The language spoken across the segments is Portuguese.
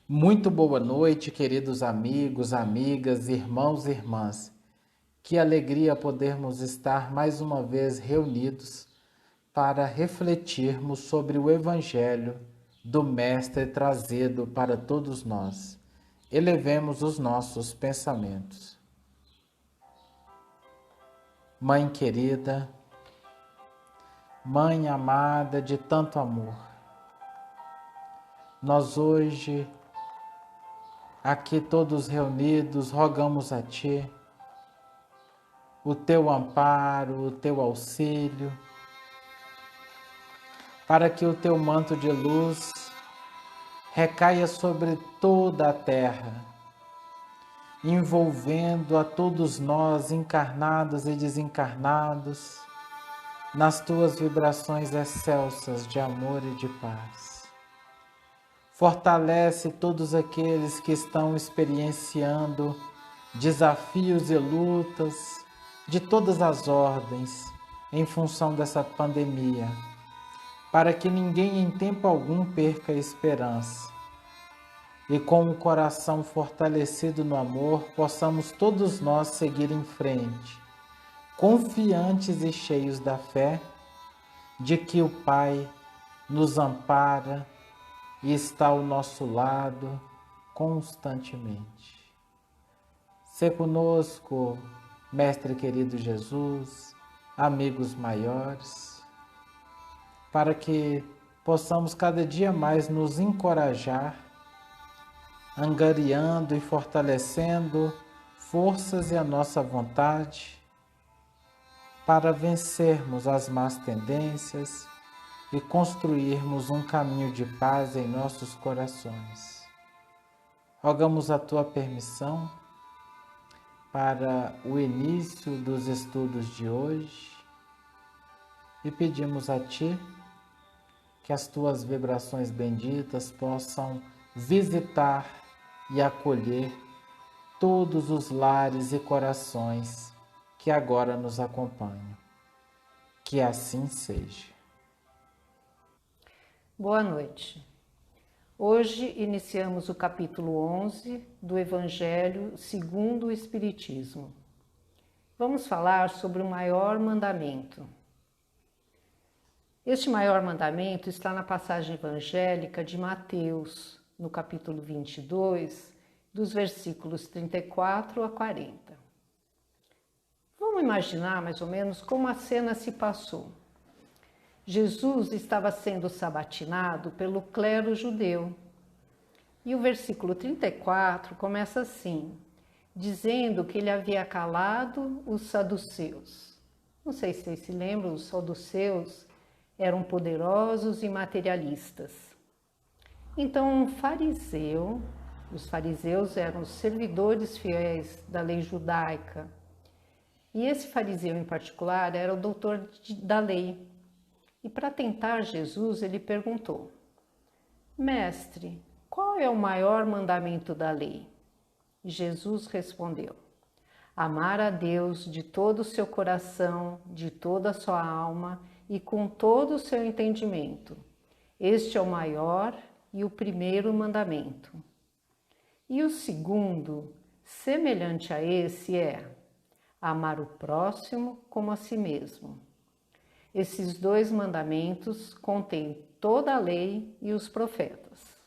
Muito boa noite, queridos amigos, amigas, irmãos e irmãs. Que alegria podermos estar mais uma vez reunidos para refletirmos sobre o Evangelho do Mestre trazido para todos nós. Elevemos os nossos pensamentos. Mãe querida, Mãe amada de tanto amor, nós hoje, aqui todos reunidos, rogamos a Ti o Teu amparo, o Teu auxílio, para que o Teu manto de luz recaia sobre toda a terra, envolvendo a todos nós, encarnados e desencarnados, nas Tuas vibrações excelsas de amor e de paz. Fortalece todos aqueles que estão experienciando desafios e lutas de todas as ordens em função dessa pandemia, para que ninguém em tempo algum perca a esperança. E com o coração fortalecido no amor, possamos todos nós seguir em frente, confiantes e cheios da fé de que o Pai nos ampara e está ao nosso lado constantemente. Se conosco, Mestre querido Jesus, amigos maiores, para que possamos cada dia mais nos encorajar, angariando e fortalecendo forças e a nossa vontade para vencermos as más tendências e construirmos um caminho de paz em nossos corações. Rogamos a Tua permissão para o início dos estudos de hoje e pedimos a Ti que as Tuas vibrações benditas possam visitar e acolher todos os lares e corações que agora nos acompanham. Que assim seja. Boa noite. Hoje iniciamos o capítulo 11 do Evangelho segundo o Espiritismo. Vamos falar sobre o maior mandamento. Este maior mandamento está na passagem evangélica de Mateus, no capítulo 22, dos versículos 34 a 40. Vamos imaginar mais ou menos como a cena se passou. Jesus estava sendo sabatinado pelo clero judeu. E o versículo 34 começa assim, dizendo que ele havia calado os saduceus. Não sei se vocês se lembram, os saduceus eram poderosos e materialistas. Então, os fariseus eram os servidores fiéis da lei judaica. E esse fariseu em particular era o doutor da lei. E para tentar Jesus, ele perguntou: Mestre, qual é o maior mandamento da lei? E Jesus respondeu: amar a Deus de todo o seu coração, de toda a sua alma e com todo o seu entendimento. Este é o maior e o primeiro mandamento. E o segundo, semelhante a esse, é amar o próximo como a si mesmo. Esses dois mandamentos contêm toda a lei e os profetas.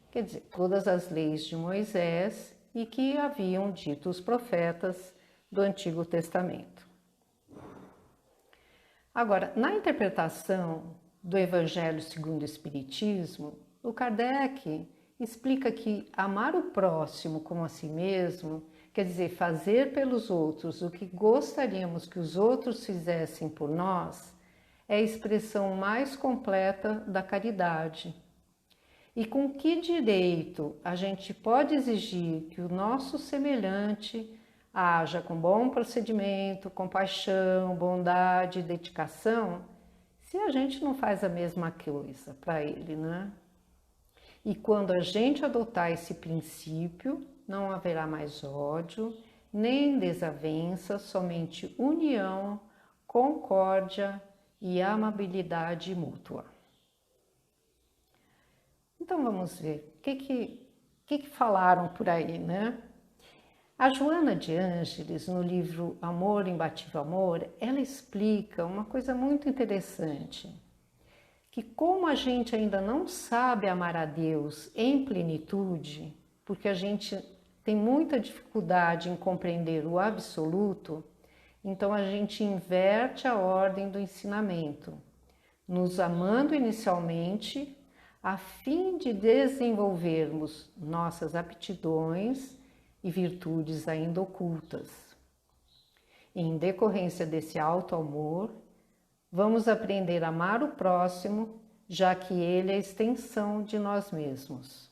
Quer dizer, todas as leis de Moisés e que haviam dito os profetas do Antigo Testamento. Agora, na interpretação do Evangelho segundo o Espiritismo, o Kardec explica que amar o próximo como a si mesmo, quer dizer, fazer pelos outros o que gostaríamos que os outros fizessem por nós, é a expressão mais completa da caridade. E com que direito a gente pode exigir que o nosso semelhante haja com bom procedimento, compaixão, bondade e dedicação, se a gente não faz a mesma coisa para ele, né? E quando a gente adotar esse princípio, não haverá mais ódio, nem desavença, somente união, concórdia e amabilidade mútua. Então vamos ver o que que falaram por aí, né? A Joana de Ângeles, no livro Amor, Imbatível Amor, ela explica uma coisa muito interessante, que como a gente ainda não sabe amar a Deus em plenitude, porque a gente tem muita dificuldade em compreender o absoluto, então a gente inverte a ordem do ensinamento, nos amando inicialmente, a fim de desenvolvermos nossas aptidões e virtudes ainda ocultas. Em decorrência desse alto amor, vamos aprender a amar o próximo, já que ele é a extensão de nós mesmos.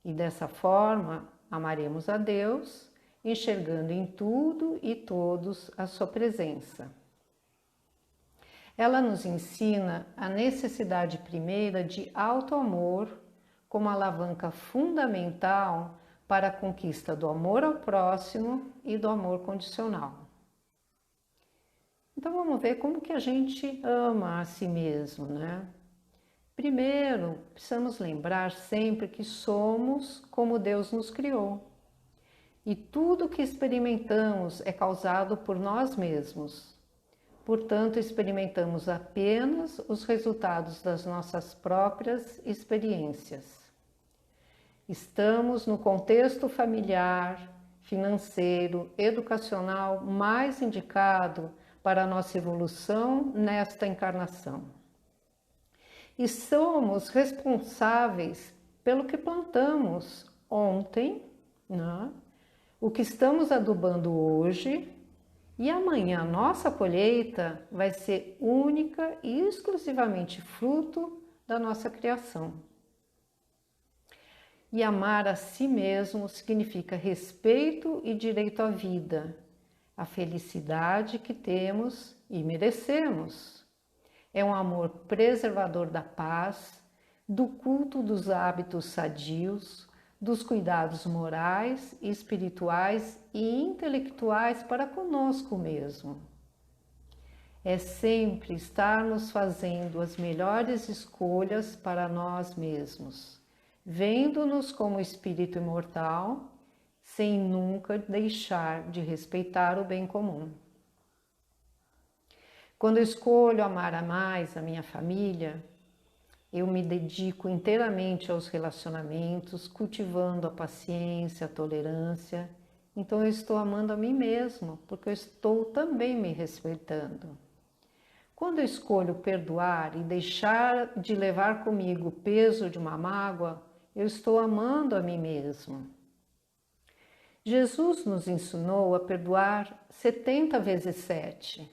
E dessa forma, amaremos a Deus, enxergando em tudo e todos a sua presença. Ela nos ensina a necessidade primeira de alto amor como alavanca fundamental para a conquista do amor ao próximo e do amor condicional. Então vamos ver como que a gente ama a si mesmo, né? Primeiro, precisamos lembrar sempre que somos como Deus nos criou. E tudo que experimentamos é causado por nós mesmos. Portanto, experimentamos apenas os resultados das nossas próprias experiências. Estamos no contexto familiar, financeiro, educacional mais indicado para a nossa evolução nesta encarnação. E somos responsáveis pelo que plantamos ontem, né? O que estamos adubando hoje, e amanhã a nossa colheita vai ser única e exclusivamente fruto da nossa criação. E amar a si mesmo significa respeito e direito à vida, a felicidade que temos e merecemos. É um amor preservador da paz, do culto dos hábitos sadios, dos cuidados morais, espirituais e intelectuais para conosco mesmo. É sempre estarmos fazendo as melhores escolhas para nós mesmos, vendo-nos como espírito imortal, sem nunca deixar de respeitar o bem comum. Quando eu escolho amar a mais a minha família, eu me dedico inteiramente aos relacionamentos, cultivando a paciência, a tolerância. Então eu estou amando a mim mesmo, porque eu estou também me respeitando. Quando eu escolho perdoar e deixar de levar comigo o peso de uma mágoa, eu estou amando a mim mesmo. Jesus nos ensinou a perdoar 70 vezes 7.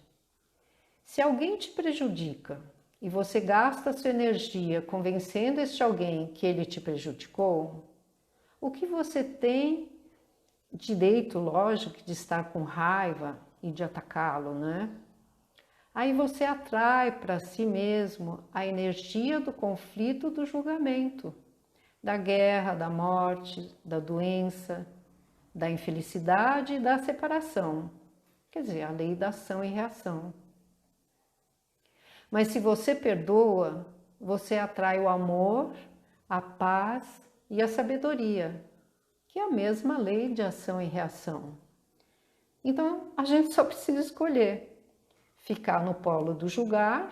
Se alguém te prejudica e você gasta sua energia convencendo este alguém que ele te prejudicou, o que você tem direito, lógico, de estar com raiva e de atacá-lo, né? Aí você atrai para si mesmo a energia do conflito, do julgamento, da guerra, da morte, da doença, da infelicidade e da separação. Quer dizer, a lei da ação e reação. Mas se você perdoa, você atrai o amor, a paz e a sabedoria, que é a mesma lei de ação e reação. Então, a gente só precisa escolher ficar no polo do julgar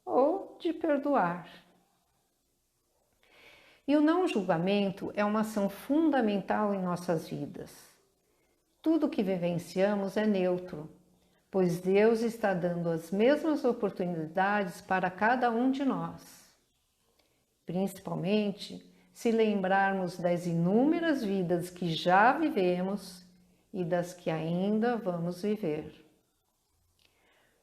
ou de perdoar. E o não julgamento é uma ação fundamental em nossas vidas. Tudo que vivenciamos é neutro, pois Deus está dando as mesmas oportunidades para cada um de nós. Principalmente se lembrarmos das inúmeras vidas que já vivemos e das que ainda vamos viver.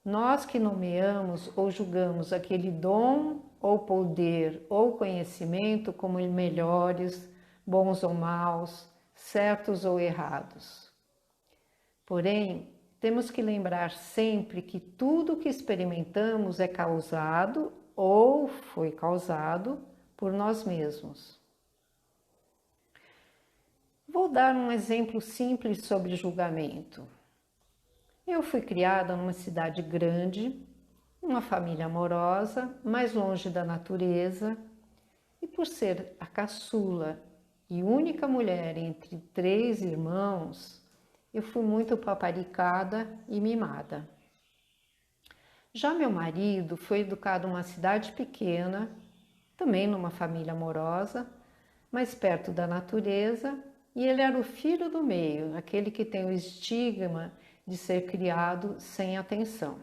Nós que nomeamos ou julgamos aquele dom ou poder ou conhecimento como melhores, bons ou maus, certos ou errados. Porém, temos que lembrar sempre que tudo que experimentamos é causado ou foi causado por nós mesmos. Vou dar um exemplo simples sobre julgamento. Eu fui criada numa cidade grande, uma família amorosa, mais longe da natureza, e por ser a caçula e única mulher entre 3 irmãos, eu fui muito paparicada e mimada. Já meu marido foi educado numa cidade pequena, também numa família amorosa, mas perto da natureza, e ele era o filho do meio, aquele que tem o estigma de ser criado sem atenção.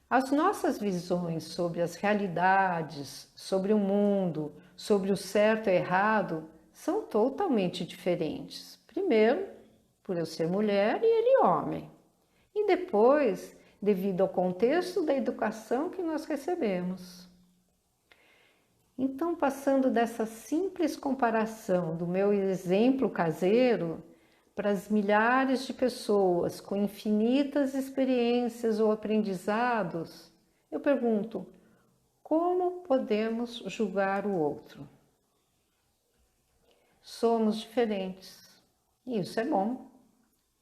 As nossas visões sobre as realidades, sobre o mundo, sobre o certo e errado, são totalmente diferentes. Primeiro, por eu ser mulher e ele homem. E depois, devido ao contexto da educação que nós recebemos. Então, passando dessa simples comparação do meu exemplo caseiro para as milhares de pessoas com infinitas experiências ou aprendizados, eu pergunto, como podemos julgar o outro? Somos diferentes, e isso é bom.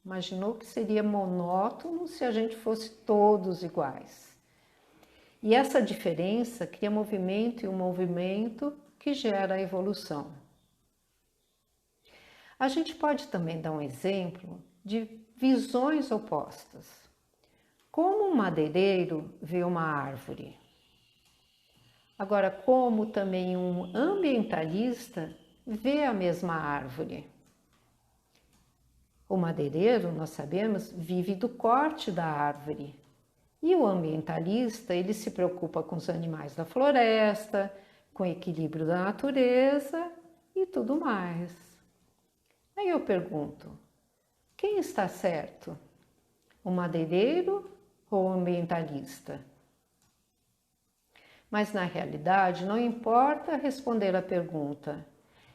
Imaginou que seria monótono se a gente fosse todos iguais. E essa diferença cria movimento, e o movimento que gera a evolução. A gente pode também dar um exemplo de visões opostas. Como um madeireiro vê uma árvore. Agora, como também um ambientalista vê a mesma árvore. O madeireiro, nós sabemos, vive do corte da árvore. E o ambientalista, ele se preocupa com os animais da floresta, com o equilíbrio da natureza e tudo mais. Aí eu pergunto, quem está certo? O madeireiro ou o ambientalista? Mas na realidade não importa responder a pergunta,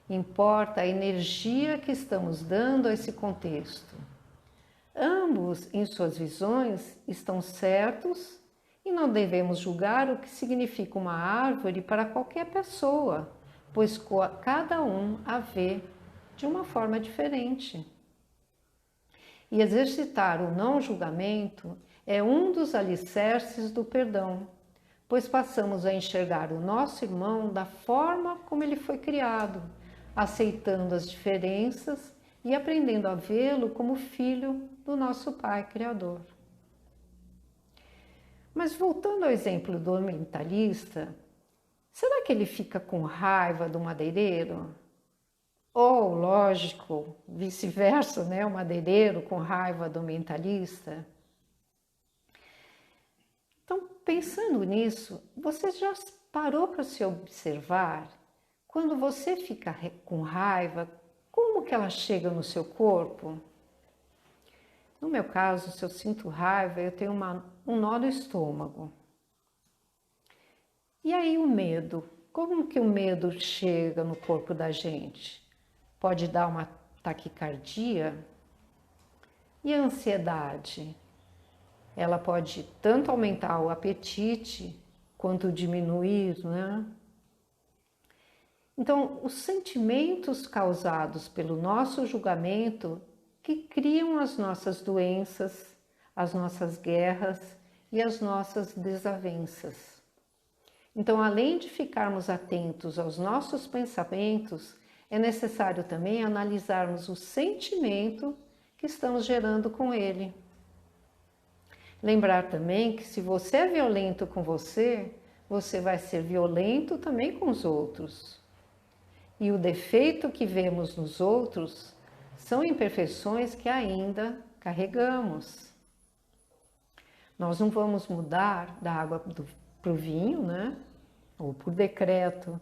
importa a energia que estamos dando a esse contexto. Ambos, em suas visões, estão certos e não devemos julgar o que significa uma árvore para qualquer pessoa, pois cada um a vê de uma forma diferente. E exercitar o não julgamento é um dos alicerces do perdão, pois passamos a enxergar o nosso irmão da forma como ele foi criado, aceitando as diferenças e aprendendo a vê-lo como filho do nosso Pai Criador. Mas voltando ao exemplo do ambientalista, será que ele fica com raiva do madeireiro? Ou, lógico, vice-versa, né? O madeireiro com raiva do ambientalista? Então, pensando nisso, você já parou para se observar? Quando você fica com raiva, como que ela chega no seu corpo? No meu caso, se eu sinto raiva, eu tenho um nó no estômago. E aí o medo? Como que o medo chega no corpo da gente? Pode dar uma taquicardia? E a ansiedade? Ela pode tanto aumentar o apetite, quanto diminuir, né? Então, os sentimentos causados pelo nosso julgamento que criam as nossas doenças, as nossas guerras e as nossas desavenças. Então, além de ficarmos atentos aos nossos pensamentos, é necessário também analisarmos o sentimento que estamos gerando com ele. Lembrar também que se você é violento com você, você vai ser violento também com os outros. E o defeito que vemos nos outros são imperfeições que ainda carregamos. Nós não vamos mudar da água para o vinho, né? Ou por decreto.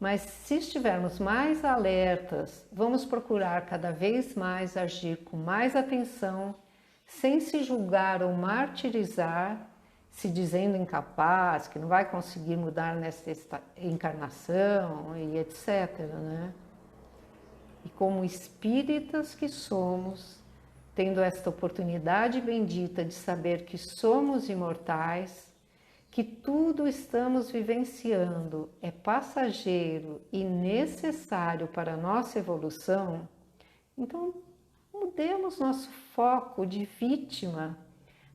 Mas se estivermos mais alertas, vamos procurar cada vez mais agir com mais atenção, sem se julgar ou martirizar, se dizendo incapaz, que não vai conseguir mudar nessa encarnação e etc, né? E como espíritas que somos, tendo esta oportunidade bendita de saber que somos imortais, que tudo estamos vivenciando é passageiro e necessário para a nossa evolução, então mudemos nosso foco de vítima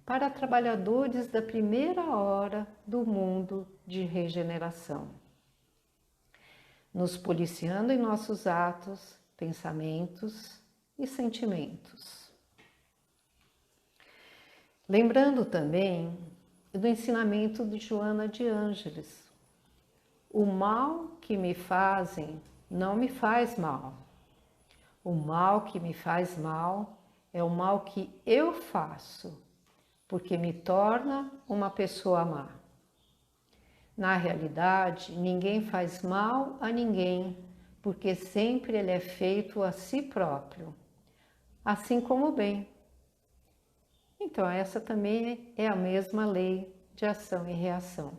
para trabalhadores da primeira hora do mundo de regeneração. nos policiando em nossos atos, pensamentos e sentimentos. Lembrando também do ensinamento de Joana de Ângeles: o mal que me fazem não me faz mal. O mal que me faz mal é o mal que eu faço, porque me torna uma pessoa má. Na realidade, ninguém faz mal a ninguém, porque sempre ele é feito a si próprio, assim como o bem. Então, essa também é a mesma lei de ação e reação.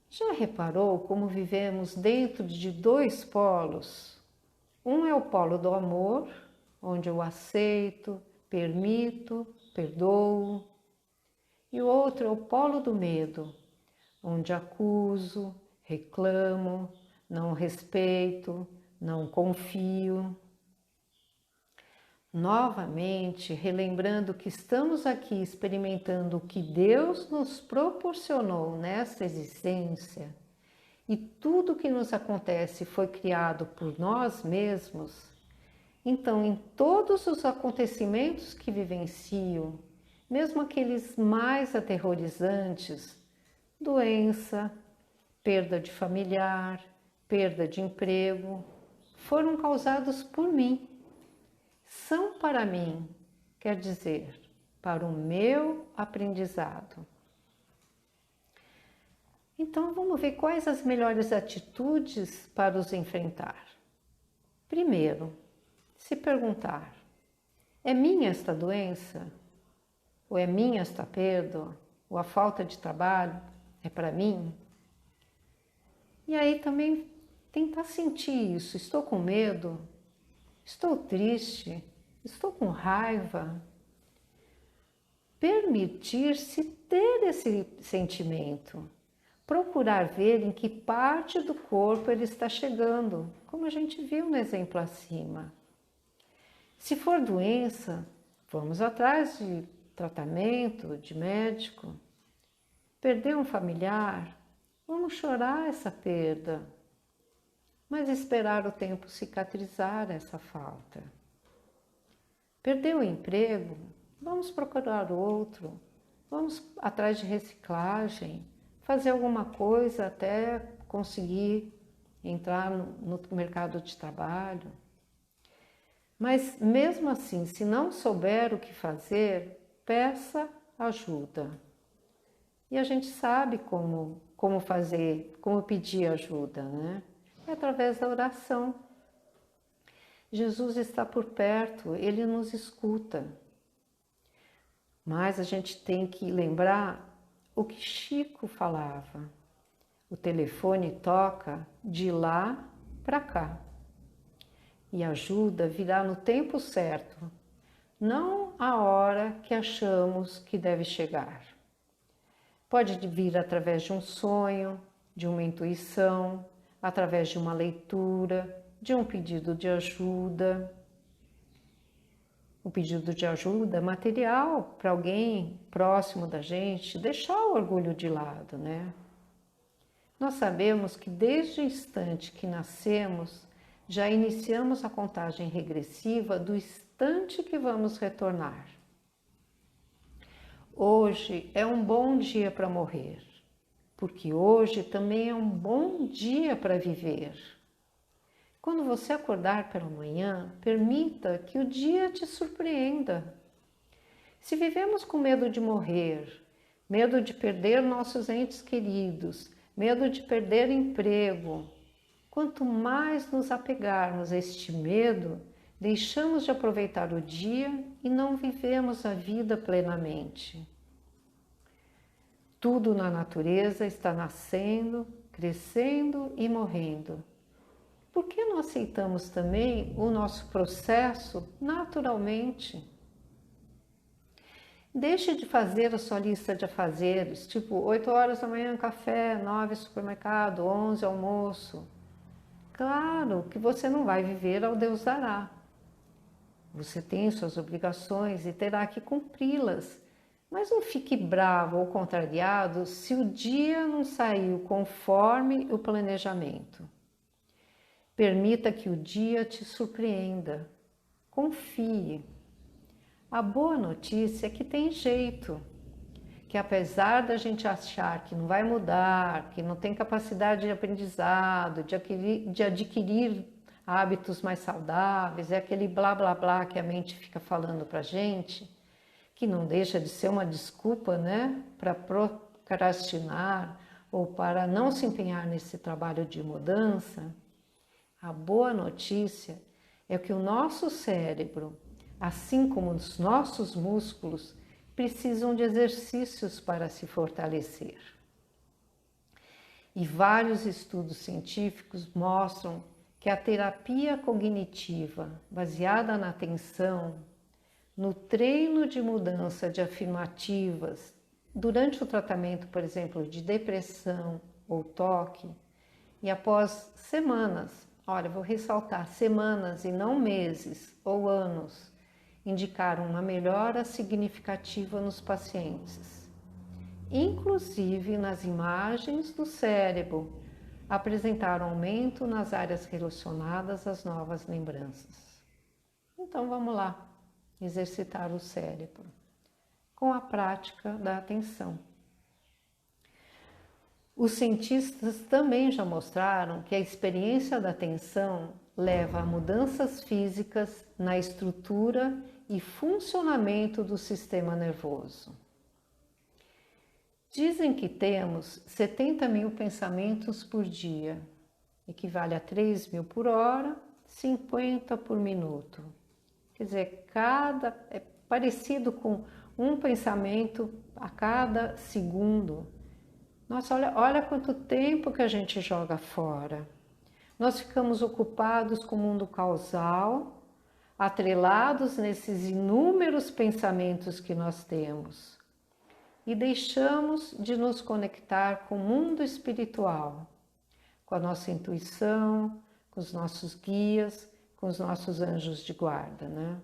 Já reparou como vivemos dentro de dois polos? Um é o polo do amor, onde eu aceito, permito, perdoo. E o outro é o polo do medo, onde acuso, reclamo, não respeito, não confio. Novamente, relembrando que estamos aqui experimentando o que Deus nos proporcionou nesta existência e tudo que nos acontece foi criado por nós mesmos, então em todos os acontecimentos que vivencio, mesmo aqueles mais aterrorizantes, doença, perda de familiar, perda de emprego, foram causados por mim. São para mim, quer dizer, para o meu aprendizado. Então vamos ver quais as melhores atitudes para os enfrentar. Primeiro, se perguntar: é minha esta doença? Ou é minha esta perda? Ou a falta de trabalho é para mim? E aí também tentar sentir isso. Estou com medo? Estou triste? Estou com raiva? Permitir-se ter esse sentimento. Procurar ver em que parte do corpo ele está chegando, como a gente viu no exemplo acima. Se for doença, vamos atrás de tratamento, de médico. Perder um familiar, vamos chorar essa perda, mas esperar o tempo cicatrizar essa falta. Perder o emprego, vamos procurar outro, vamos atrás de reciclagem, fazer alguma coisa até conseguir entrar no mercado de trabalho. Mas mesmo assim, se não souber o que fazer, peça ajuda. E a gente sabe como fazer, como pedir ajuda, né? É através da oração. Jesus está por perto, Ele nos escuta. Mas a gente tem que lembrar o que Chico falava. O telefone toca de lá para cá. E a ajuda virá no tempo certo, não a hora que achamos que deve chegar. Pode vir através de um sonho, de uma intuição, através de uma leitura, de um pedido de ajuda. O pedido de ajuda material para alguém próximo da gente, deixar o orgulho de lado, né? Nós sabemos que desde o instante que nascemos, já iniciamos a contagem regressiva do instante que vamos retornar. Hoje é um bom dia para morrer, porque hoje também é um bom dia para viver. Quando você acordar pela manhã, permita que o dia te surpreenda. Se vivemos com medo de morrer, medo de perder nossos entes queridos, medo de perder emprego, quanto mais nos apegarmos a este medo, deixamos de aproveitar o dia e não vivemos a vida plenamente. Tudo na natureza está nascendo, crescendo e morrendo. Por que não aceitamos também o nosso processo naturalmente? Deixe de fazer a sua lista de afazeres, tipo 8 horas da manhã café, 9 supermercado, 11 almoço. Claro que você não vai viver ao Deus dará. Você tem suas obrigações e terá que cumpri-las, Mas não fique bravo ou contrariado se o dia não saiu conforme o planejamento. Permita que o dia te surpreenda. Confie. A boa notícia é que tem jeito, que apesar da gente achar que não vai mudar, que não tem capacidade de aprendizado, de adquirir hábitos mais saudáveis, é aquele blá blá blá que a mente fica falando pra gente, que não deixa de ser uma desculpa, né, para procrastinar ou para não se empenhar nesse trabalho de mudança. A boa notícia é que o nosso cérebro, assim como os nossos músculos, precisam de exercícios para se fortalecer. E vários estudos científicos mostram que a terapia cognitiva, baseada na atenção, no treino de mudança de afirmativas, durante o tratamento, por exemplo, de depressão ou toque, e após semanas, olha, vou ressaltar, semanas e não meses ou anos, indicaram uma melhora significativa nos pacientes. Inclusive nas imagens do cérebro, apresentaram aumento nas áreas relacionadas às novas lembranças. Então vamos lá, exercitar o cérebro com a prática da atenção. Os cientistas também já mostraram que a experiência da atenção leva a mudanças físicas na estrutura e funcionamento do sistema nervoso. Dizem que temos 70.000 pensamentos por dia, equivale a 3.000 por hora, 50 por minuto. Quer dizer, é parecido com um pensamento a cada segundo. Nossa, olha quanto tempo que a gente joga fora. Nós ficamos ocupados com o mundo causal, atrelados nesses inúmeros pensamentos que nós temos. E deixamos de nos conectar com o mundo espiritual, com a nossa intuição, com os nossos guias, com os nossos anjos de guarda, né?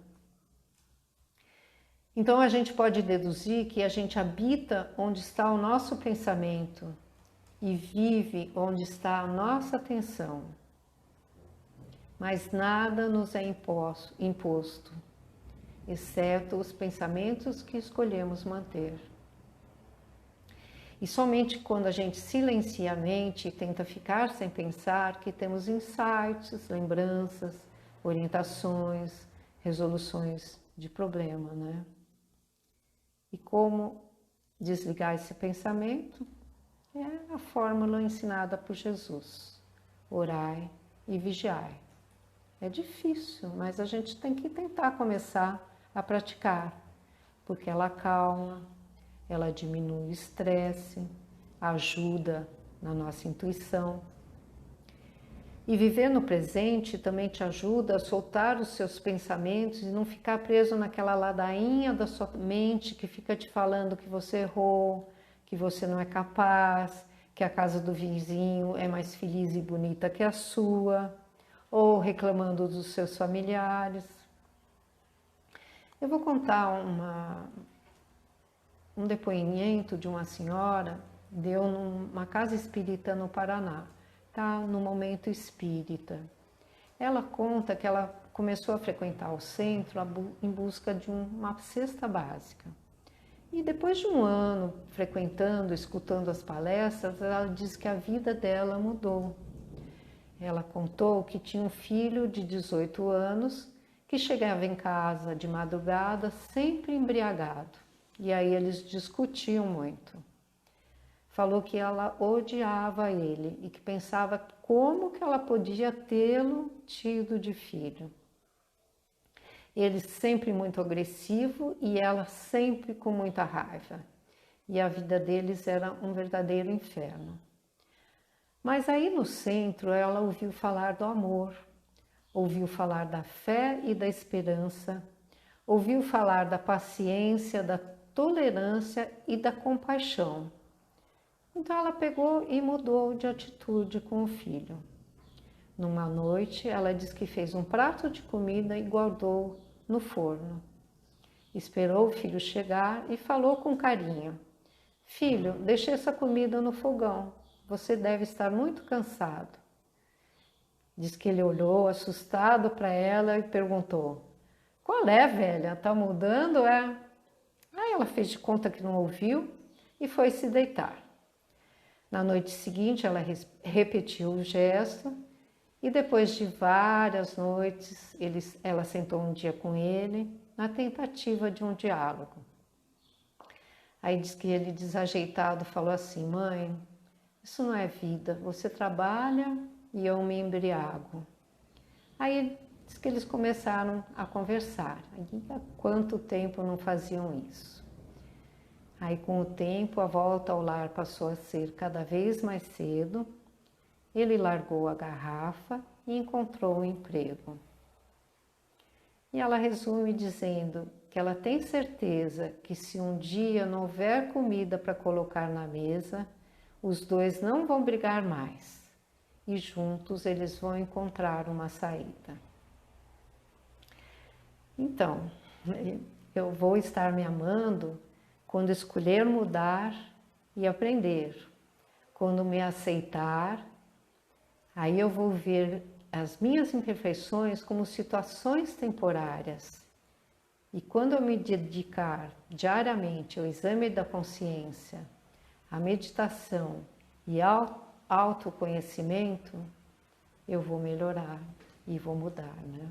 Então a gente pode deduzir que a gente habita onde está o nosso pensamento e vive onde está a nossa atenção. Mas nada nos é imposto, exceto os pensamentos que escolhemos manter. E somente quando a gente silencia a mente e tenta ficar sem pensar que temos insights, lembranças, orientações, resoluções de problema, né? E como desligar esse pensamento? É a fórmula ensinada por Jesus. Orai e vigiai. É difícil, mas a gente tem que tentar começar a praticar, porque ela acalma, ela diminui o estresse, ajuda na nossa intuição. E viver no presente também te ajuda a soltar os seus pensamentos e não ficar preso naquela ladainha da sua mente que fica te falando que você errou, que você não é capaz, que a casa do vizinho é mais feliz e bonita que a sua, ou reclamando dos seus familiares. Eu vou contar um depoimento de uma senhora, deu numa casa espírita no Paraná, tá no momento espírita. Ela conta que ela começou a frequentar o centro em busca de uma cesta básica. E depois de um ano frequentando, escutando as palestras, ela diz que a vida dela mudou. Ela contou que tinha um filho de 18 anos que chegava em casa de madrugada sempre embriagado. E aí eles discutiam muito. Falou que ela odiava ele e que pensava como que ela podia tê-lo tido de filho. Ele sempre muito agressivo e ela sempre com muita raiva. E a vida deles era um verdadeiro inferno. Mas aí no centro ela ouviu falar do amor, ouviu falar da fé e da esperança, ouviu falar da paciência, da tolerância e da compaixão. Então ela pegou e mudou de atitude com o filho. Numa noite, ela diz que fez um prato de comida e guardou no forno. Esperou o filho chegar e falou com carinho: Filho, deixei essa comida no fogão. Você deve estar muito cansado. Diz que ele olhou assustado para ela e perguntou: Qual é, velha? Tá mudando, é? Aí ela fez de conta que não ouviu e foi se deitar. Na noite seguinte, ela repetiu o gesto e depois de várias noites, ela sentou um dia com ele na tentativa de um diálogo. Aí diz que ele, desajeitado, falou assim: Mãe, isso não é vida, você trabalha e eu me embriago. Aí diz que eles começaram a conversar. Há quanto tempo não faziam isso? Aí, com o tempo, a volta ao lar passou a ser cada vez mais cedo. Ele largou a garrafa e encontrou um emprego. E ela resume dizendo que ela tem certeza que se um dia não houver comida para colocar na mesa, os dois não vão brigar mais e juntos eles vão encontrar uma saída. Então, eu vou estar me amando quando escolher mudar e aprender. Quando me aceitar, aí eu vou ver as minhas imperfeições como situações temporárias. E quando eu me dedicar diariamente ao exame da consciência, à meditação e ao autoconhecimento, eu vou melhorar e vou mudar, né?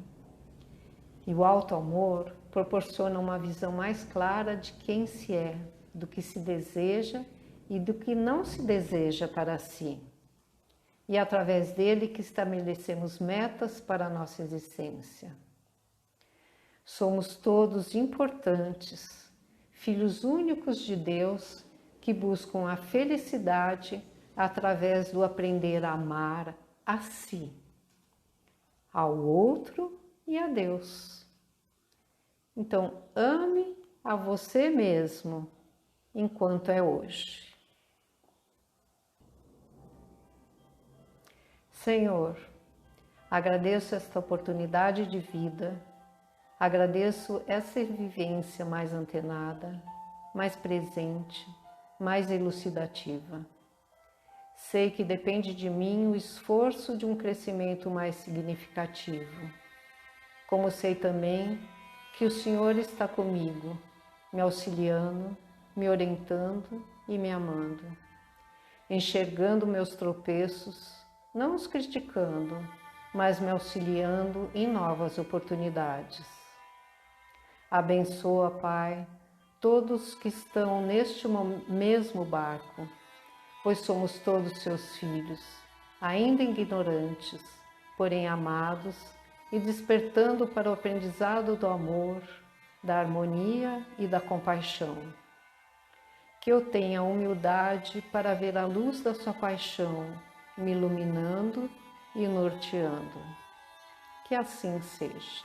E o auto-amor proporciona uma visão mais clara de quem se é, do que se deseja e do que não se deseja para si. E é através dele que estabelecemos metas para a nossa existência. Somos todos importantes, filhos únicos de Deus que buscam a felicidade através do aprender a amar a si, ao outro e a Deus. Então, ame a você mesmo enquanto é hoje. Senhor, agradeço esta oportunidade de vida, agradeço essa vivência mais antenada, mais presente, mais elucidativa. Sei que depende de mim o esforço de um crescimento mais significativo. Como sei também que o Senhor está comigo, me auxiliando, me orientando e me amando, enxergando meus tropeços, não os criticando, mas me auxiliando em novas oportunidades. Abençoa, Pai, todos que estão neste mesmo barco, pois somos todos seus filhos, ainda ignorantes, porém amados e despertando para o aprendizado do amor, da harmonia e da compaixão. Que eu tenha humildade para ver a luz da sua paixão me iluminando e norteando. Que assim seja.